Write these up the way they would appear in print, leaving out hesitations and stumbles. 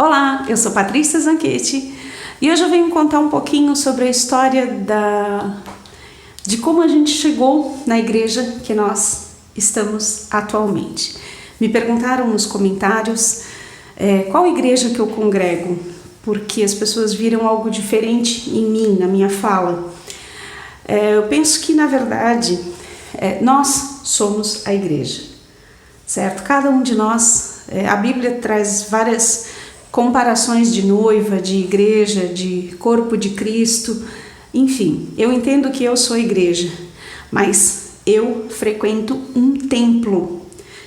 Olá, eu sou Patrícia Zanchetti e hoje eu venho contar um pouquinho sobre a história de como a gente chegou na igreja que nós estamos atualmente. Me perguntaram nos comentários qual igreja que eu congrego, porque as pessoas viram algo diferente em mim, na minha fala. Eu penso que, na verdade, nós somos a igreja, certo? Cada um de nós, a Bíblia traz várias comparações de noiva, de igreja, de corpo de Cristo, enfim, eu entendo que eu sou a igreja, mas eu frequento um templo,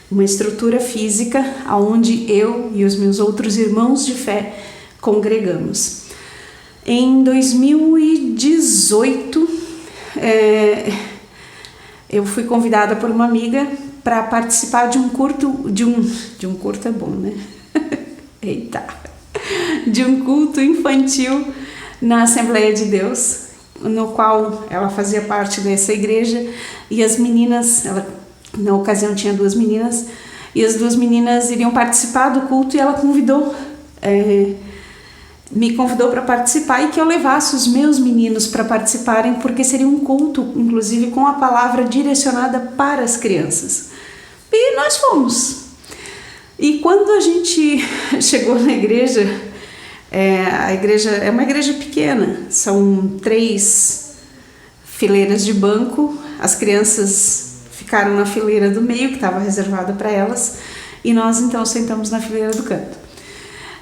uma estrutura física onde eu e os meus outros irmãos de fé congregamos. Em 2018, eu fui convidada por uma amiga para participar de um culto, de um culto é bom, né? Eita! De um culto infantil na Assembleia de Deus, no qual ela fazia parte dessa igreja, e as meninas, na ocasião tinha duas meninas, e as duas meninas iriam participar do culto, e ela me convidou para participar e que eu levasse os meus meninos para participarem, porque seria um culto, inclusive, com a palavra direcionada para as crianças. E nós fomos. E quando a gente chegou na igreja, a igreja é uma igreja pequena, são 3 fileiras de banco, as crianças ficaram na fileira do meio, que estava reservada para elas, e nós então sentamos na fileira do canto.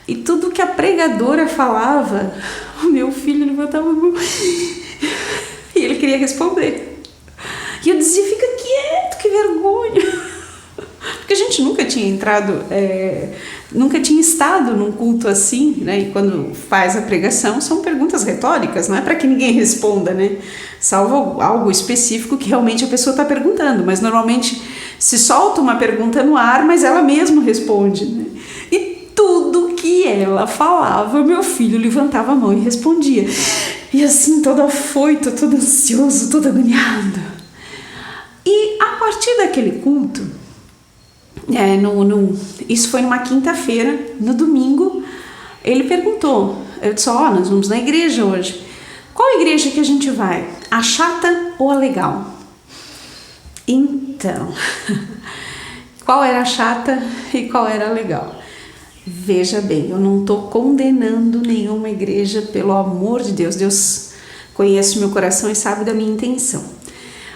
E tudo que a pregadora falava, o meu filho levantava a mão e ele queria responder. E eu dizia, fica quieto, que vergonha. Porque a gente nunca tinha entrado, nunca tinha estado num culto assim, né? E quando faz a pregação são perguntas retóricas, não é para que ninguém responda, né? Salvo algo específico que realmente a pessoa está perguntando, mas normalmente se solta uma pergunta no ar, mas ela mesma responde, né? E tudo que ela falava, meu filho levantava a mão e respondia. E assim, todo afoito, todo ansioso, todo agoniado. E a partir daquele culto, isso foi numa quinta-feira, no domingo, ele perguntou, eu disse, nós vamos na igreja hoje. Qual igreja que a gente vai? A chata ou a legal? Então, qual era a chata e qual era a legal? Veja bem, eu não estou condenando nenhuma igreja, pelo amor de Deus. Deus conhece o meu coração e sabe da minha intenção.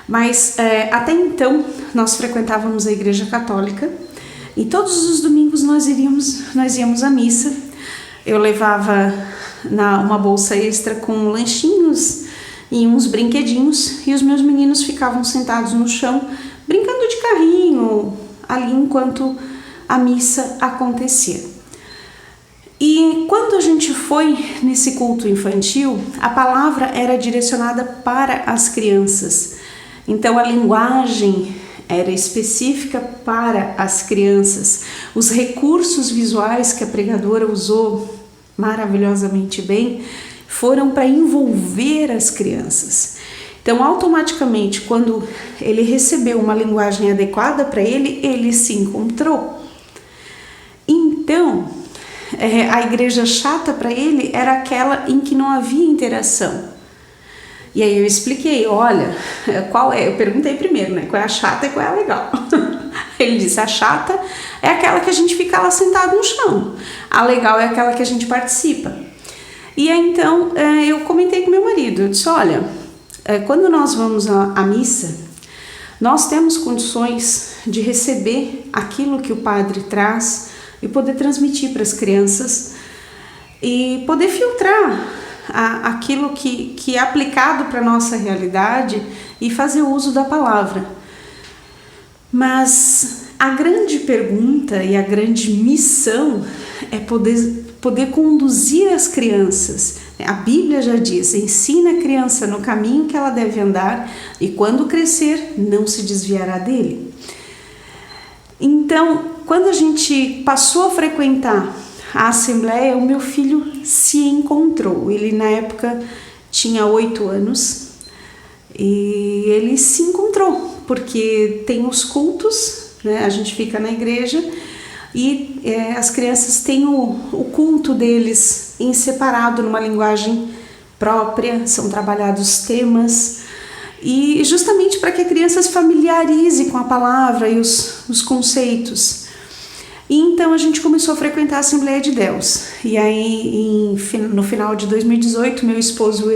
Mas até então nós frequentávamos a igreja católica e todos os domingos nós íamos à missa. Eu levava uma bolsa extra com lanchinhos e uns brinquedinhos e os meus meninos ficavam sentados no chão brincando de carrinho ali enquanto a missa acontecia. E quando a gente foi nesse culto infantil, a palavra era direcionada para as crianças. Então a linguagem era específica para as crianças. Os recursos visuais que a pregadora usou maravilhosamente bem foram para envolver as crianças. Então automaticamente, quando ele recebeu uma linguagem adequada para ele, ele se encontrou. Então, a igreja chata para ele era aquela em que não havia interação. E aí eu expliquei, olha, qual é? Eu perguntei primeiro, né? Qual é a chata e qual é a legal? Ele disse, a chata é aquela que a gente fica lá sentado no chão. A legal é aquela que a gente participa. E aí então eu comentei com meu marido, eu disse, olha, quando nós vamos à missa, nós temos condições de receber aquilo que o padre traz e poder transmitir para as crianças e poder filtrar aquilo que é aplicado para a nossa realidade e fazer uso da palavra. Mas a grande pergunta e a grande missão é poder conduzir as crianças. A Bíblia já diz, ensina a criança no caminho que ela deve andar e quando crescer não se desviará dele. Então, quando a gente passou a frequentar a Assembleia, o meu filho se encontrou. Ele na época tinha 8 anos e ele se encontrou, porque tem os cultos, né? A gente fica na igreja e as crianças têm o culto deles em separado, numa linguagem própria, são trabalhados temas, e justamente para que a criança se familiarize com a palavra e os conceitos. E então a gente começou a frequentar a Assembleia de Deus. E aí no final de 2018, meu esposo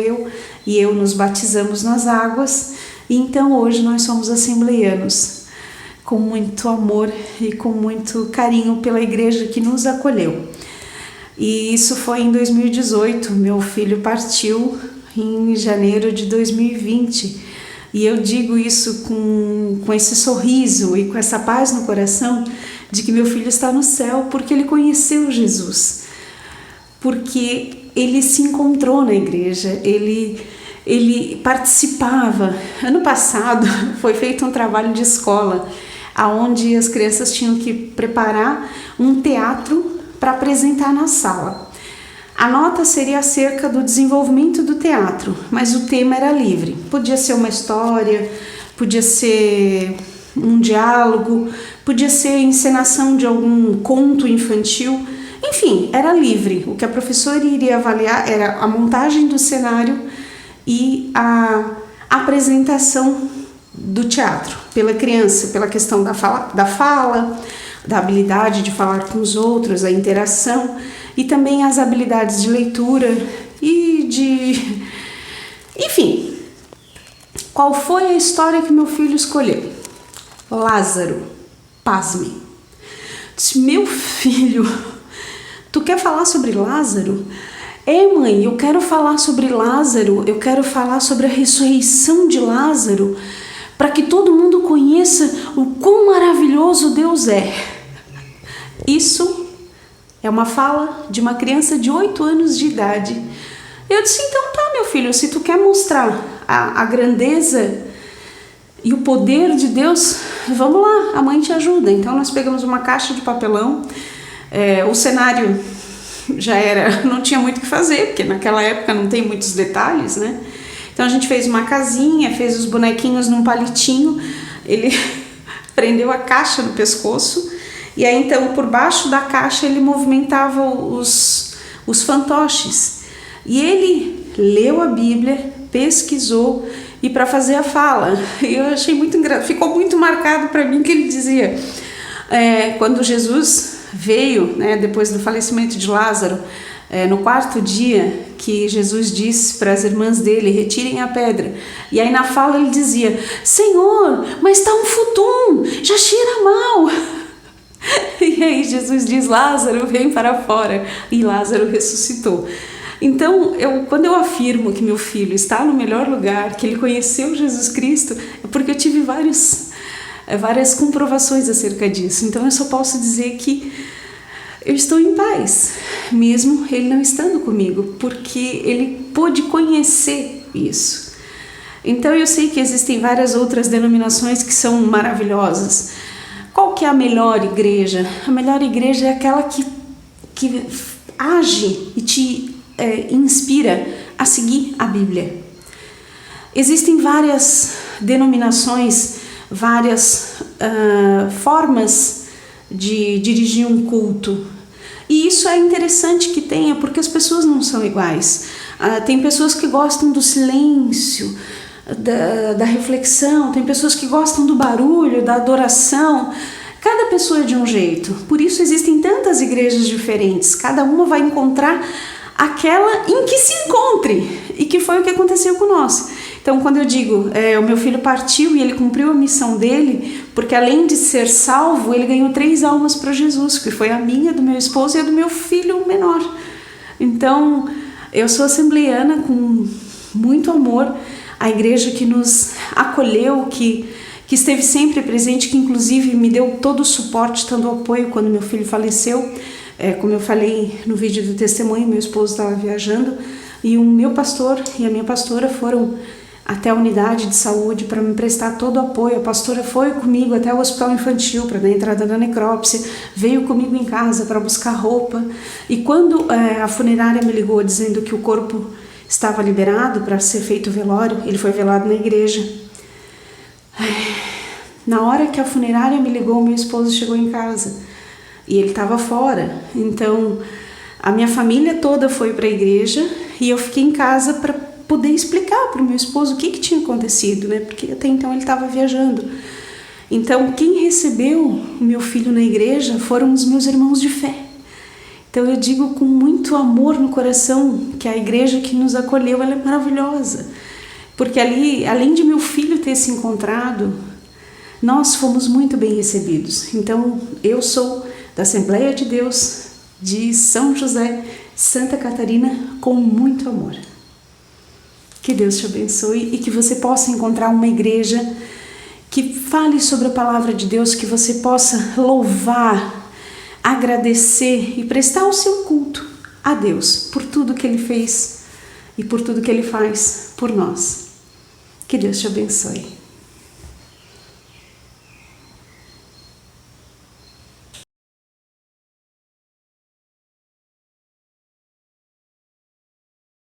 e eu nos batizamos nas águas. E então hoje nós somos assembleianos, com muito amor e com muito carinho pela igreja que nos acolheu. E isso foi em 2018, meu filho partiu em janeiro de 2020. E eu digo isso com esse sorriso e com essa paz no coração de que meu filho está no céu porque ele conheceu Jesus, porque ele se encontrou na igreja, ele participava. Ano passado foi feito um trabalho de escola, onde as crianças tinham que preparar um teatro para apresentar na sala. A nota seria acerca do desenvolvimento do teatro, mas o tema era livre. Podia ser uma história, podia ser um diálogo, podia ser a encenação de algum conto infantil. Enfim, era livre. O que a professora iria avaliar era a montagem do cenário e a apresentação do teatro pela criança, pela questão da fala, da habilidade de falar com os outros, a interação, e também as habilidades de leitura e de... Enfim, qual foi a história que meu filho escolheu? Lázaro. Pasme. Disse, meu filho, tu quer falar sobre Lázaro? Mãe, eu quero falar sobre Lázaro, eu quero falar sobre a ressurreição de Lázaro, para que todo mundo conheça o quão maravilhoso Deus é. Isso é uma fala de uma criança de 8 anos de idade. Eu disse, então tá, meu filho, se tu quer mostrar a grandeza e o poder de Deus, vamos lá, a mãe te ajuda. Então nós pegamos uma caixa de papelão, o cenário já não tinha muito o que fazer, porque naquela época não tem muitos detalhes, né? Então a gente fez uma casinha, fez os bonequinhos num palitinho, ele prendeu a caixa no pescoço, e aí então por baixo da caixa ele movimentava os fantoches. E ele leu a Bíblia, pesquisou, e para fazer a fala, eu achei muito engraçado, ficou muito marcado para mim que ele dizia, quando Jesus veio, né, depois do falecimento de Lázaro, no 4º dia, que Jesus disse para as irmãs dele, retirem a pedra. E aí na fala ele dizia, Senhor, mas está um futum, já cheira mal. E aí Jesus diz, Lázaro, vem para fora. E Lázaro ressuscitou. Então, quando eu afirmo que meu filho está no melhor lugar, que ele conheceu Jesus Cristo, é porque eu tive várias comprovações acerca disso. Então eu só posso dizer que eu estou em paz, mesmo ele não estando comigo, porque ele pôde conhecer isso. Então eu sei que existem várias outras denominações que são maravilhosas. Qual que é a melhor igreja? A melhor igreja é aquela que age e te inspira a seguir a Bíblia. Existem várias denominações, várias formas de dirigir um culto. E isso é interessante que tenha, porque as pessoas não são iguais. Tem pessoas que gostam do silêncio, da reflexão, tem pessoas que gostam do barulho, da adoração. Cada pessoa é de um jeito. Por isso existem tantas igrejas diferentes. Cada uma vai encontrar aquela em que se encontre. E que foi o que aconteceu com nós. Então, quando eu digo, o meu filho partiu e ele cumpriu a missão dele, porque além de ser salvo, ele ganhou 3 almas para Jesus, que foi a minha, do meu esposo e a do meu filho menor. Então, eu sou assembleiana com muito amor, a igreja que nos acolheu, que esteve sempre presente, que inclusive me deu todo o suporte, todo o apoio quando meu filho faleceu. Como eu falei no vídeo do testemunho, meu esposo estava viajando, e o meu pastor e a minha pastora foram até a unidade de saúde para me prestar todo o apoio. A pastora foi comigo até o hospital infantil para dar entrada na necrópsia, veio comigo em casa para buscar roupa, e quando a funerária me ligou dizendo que o corpo estava liberado para ser feito o velório, ele foi velado na igreja. Na hora que a funerária me ligou, meu esposo chegou em casa e ele estava fora. Então a minha família toda foi para a igreja e eu fiquei em casa para poder explicar para o meu esposo o que tinha acontecido, né? Porque até então ele estava viajando. Então quem recebeu o meu filho na igreja foram os meus irmãos de fé. Então eu digo com muito amor no coração que a igreja que nos acolheu, ela é maravilhosa. Porque ali, além de meu filho ter se encontrado, nós fomos muito bem recebidos. Então eu sou da Assembleia de Deus de São José, Santa Catarina, com muito amor. Que Deus te abençoe e que você possa encontrar uma igreja que fale sobre a palavra de Deus, que você possa louvar, agradecer e prestar o seu culto a Deus por tudo que Ele fez e por tudo que Ele faz por nós. Que Deus te abençoe.